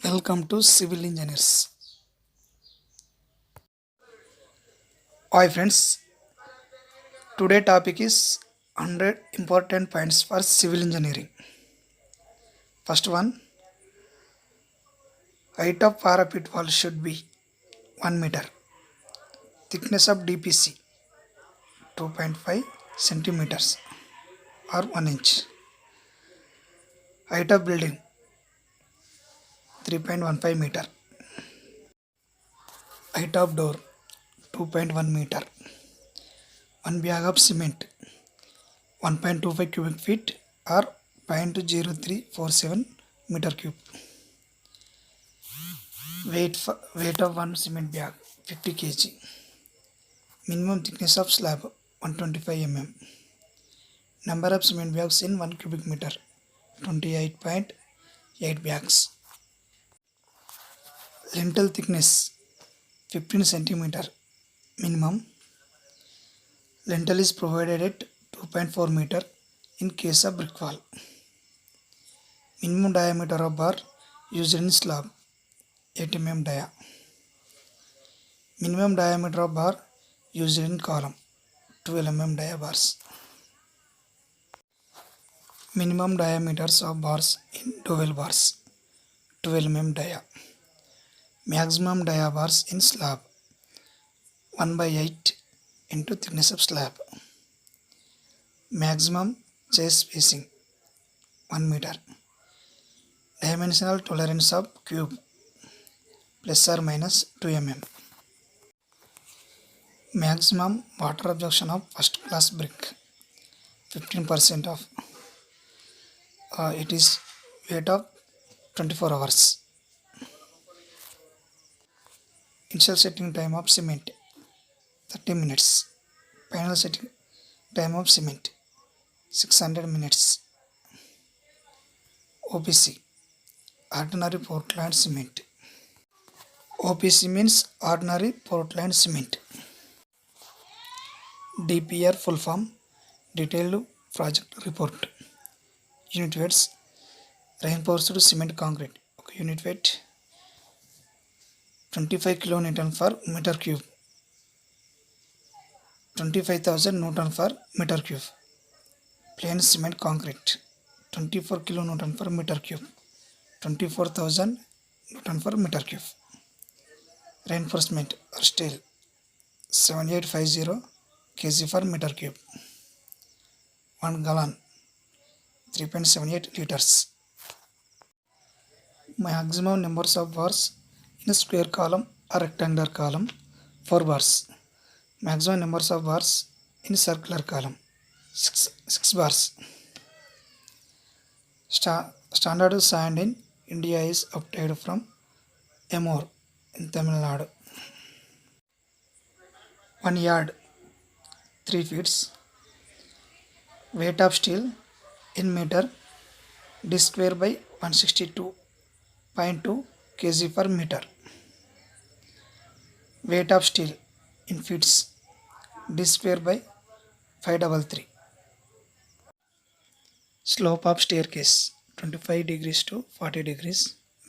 Welcome to Civil Engineers. Hi friends, today topic is 100 important points for civil engineering. First one, height of parapet wall should be 1 meter. Thickness of DPC 2.5 centimeters or 1 inch. Height of building 3.15 meter. Height of door 2.1 meter. 1 bag of cement 1.25 cubic feet or 0.0347 meter cube. Weight of one cement bag 50 kg. Minimum thickness of slab 125 mm. Number of cement bags in 1 cubic meter 28.8 bags. Lintel thickness 15 centimeter minimum. Lintel is provided at 2.4 meter in case of brick wall. Minimum diameter of bar used in slab 8 mm dia. Minimum diameter of bar used in column 12 mm dia bars. Minimum diameters of bars in dowel bars 12 mm dia. Maximum dia bars in slab 1/8 into thickness of slab. Maximum chase spacing 1 meter. Dimensional tolerance of cube plus or minus 2 mm. Maximum water absorption of first class brick 15% of it is weight of 24 hours. Initial setting time of cement 30 minutes. Final setting time of cement 600 minutes. OPC ordinary Portland cement. OPC means ordinary Portland cement. DPR full form detailed project report. Unit weights reinforced cement concrete. Unit weight 25 kilonewton per meter cube. 25,000 Newton per meter cube. Plain cement concrete 24 kilonewton per meter cube. 24,000 Newton per meter cube. Reinforcement or steel 7850 kg per meter cube. 1 gallon 3.78 liters. Maximum numbers of bars in a square column or rectangular column 4 bars. Maximum numbers of bars in circular column 6 bars. Standard sand in India is obtained from Emmore in Tamil Nadu. 1 yard 3 feet. Weight of steel in meter d square by 162.2 kg per meter. Weight of steel in feet d square by 533. Slope of staircase 25 degrees to 40 degrees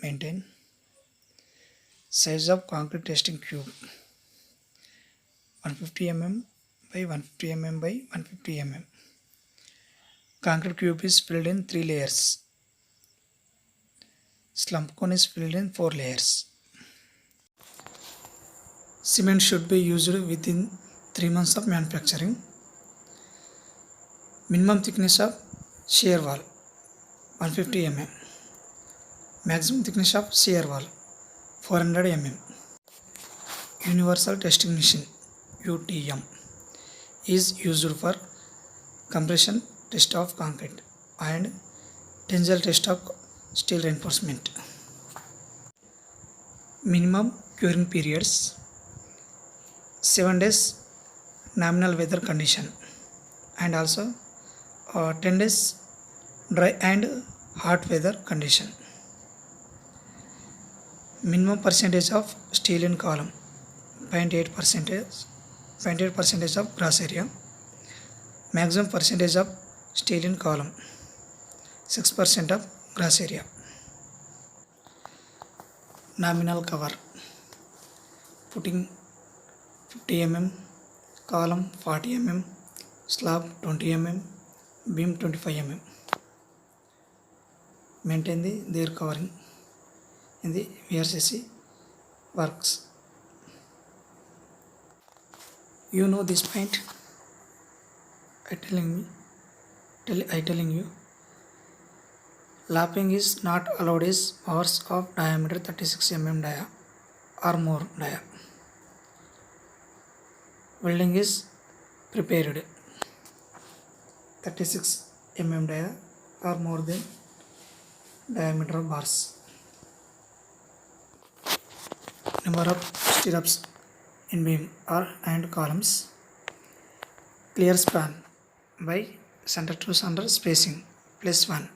maintain. Size of concrete testing cube 150 mm by 150 mm by 150 mm. Concrete cube is filled in 3 layers. Slump cone is filled in 4 layers. Cement should be used within 3 months of manufacturing. Minimum thickness of shear wall 150 mm. Maximum thickness of shear wall 400 mm. Universal testing machine UTM is used for compression test of concrete and tensile test of steel reinforcement. Minimum curing periods 7 days nominal weather condition and also 10 days dry and hot weather condition. Minimum percentage of steel in column 0.8% of gross area. Maximum percentage of steel in column 6% of gross area. nominal cover, footing 50 mm, column 40 mm, slab 20 mm, beam 25 mm. Maintain their covering in the VRCC works. You know this point. I telling you, lapping is not allowed is bars of diameter 36 mm dia or more dia. Welding is prepared 36 mm dia or more than diameter of bars. Number of stirrups in beam or and columns. Clear span by center to center spacing +1.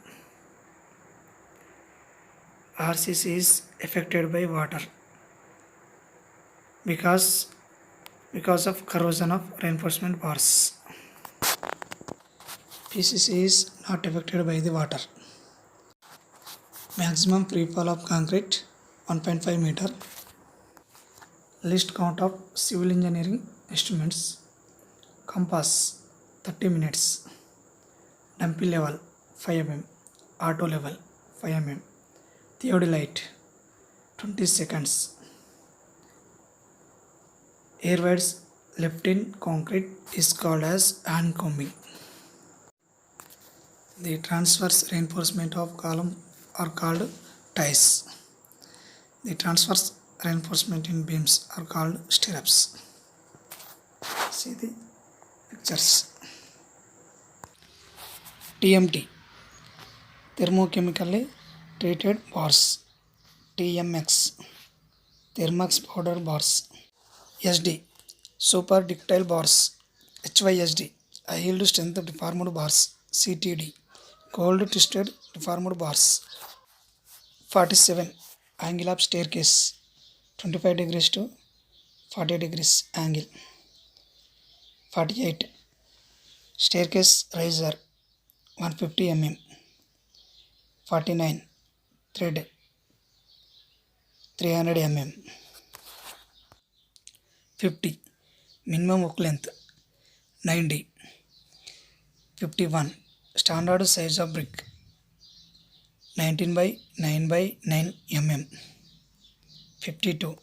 RCC is affected by water because of corrosion of reinforcement bars. PCC is not affected by the water. Maximum free fall of concrete 1.5 meter. List count of civil engineering instruments. Compass 30 minutes. Dumpy level 5 mm. Auto level 5 mm. Theodolite 20 seconds. Air voids left in concrete is called as handcombing. The transverse reinforcement of column are called ties. The transverse reinforcement in beams are called stirrups. See the pictures. TMT, thermochemically treated bars. TMX, thermax powder bars. SD, super ductile bars. HYSD, high yield strength deformed bars. CTD, cold twisted deformed bars. 47, angle of staircase 25 degrees to 40 degrees angle. 48, staircase riser 150 mm. 49, thread 300 mm. 50, minimum hook length 90. 51, standard size of brick 19 by 9 by 9 mm. 52,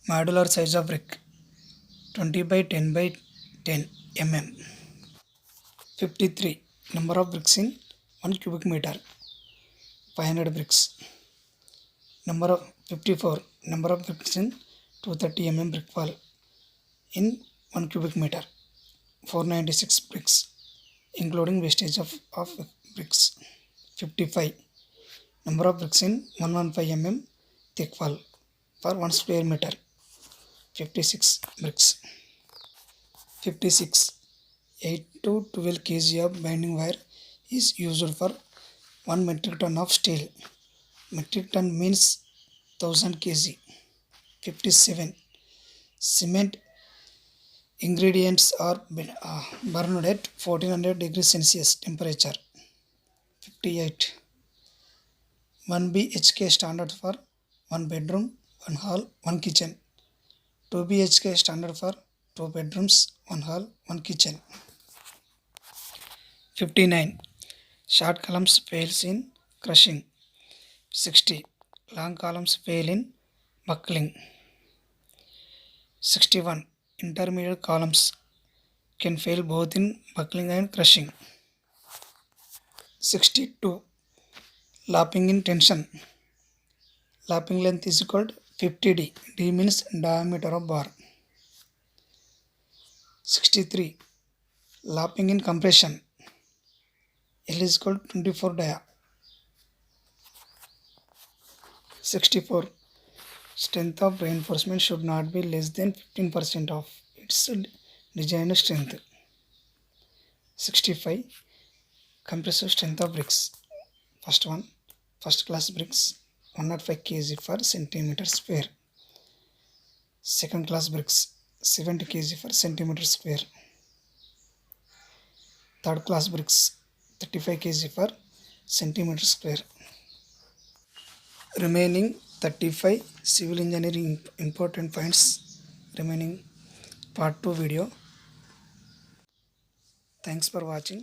modular size of brick 20 by 10 by 10 mm. 53, number of bricks in 1 cubic meter 500 bricks. Number of 54, number of bricks in 230 mm brick wall in 1 cubic meter 496 bricks including wastage of bricks. 55, number of bricks in 115 mm thick wall for 1 square meter 56 bricks. 56, 8 to 12 kg of binding wire is used for 1 metric ton of steel. Metric ton means 1000 kg. 57, cement ingredients are burned at 1400 degrees Celsius temperature. 58, 1 BHK standard for 1 bedroom, 1 hall, 1 kitchen. 2 BHK standard for 2 bedrooms, 1 hall, 1 kitchen. 59, short columns fails in crushing. 60, long columns fail in buckling. 61, intermediate columns can fail both in buckling and crushing. 62, lapping in tension. Lapping length is equal to 50D. D means diameter of bar. 63, lapping in compression. L is equal to 24 dia. 64, strength of reinforcement should not be less than 15% of its design strength. 65, compressive strength of bricks. First one, first class bricks 105 kg per centimeter square. Second class bricks 70 kg per centimeter square. Third class bricks 35 kg per centimeter square. Remaining 35 civil engineering important points remaining part 2 video. Thanks for watching.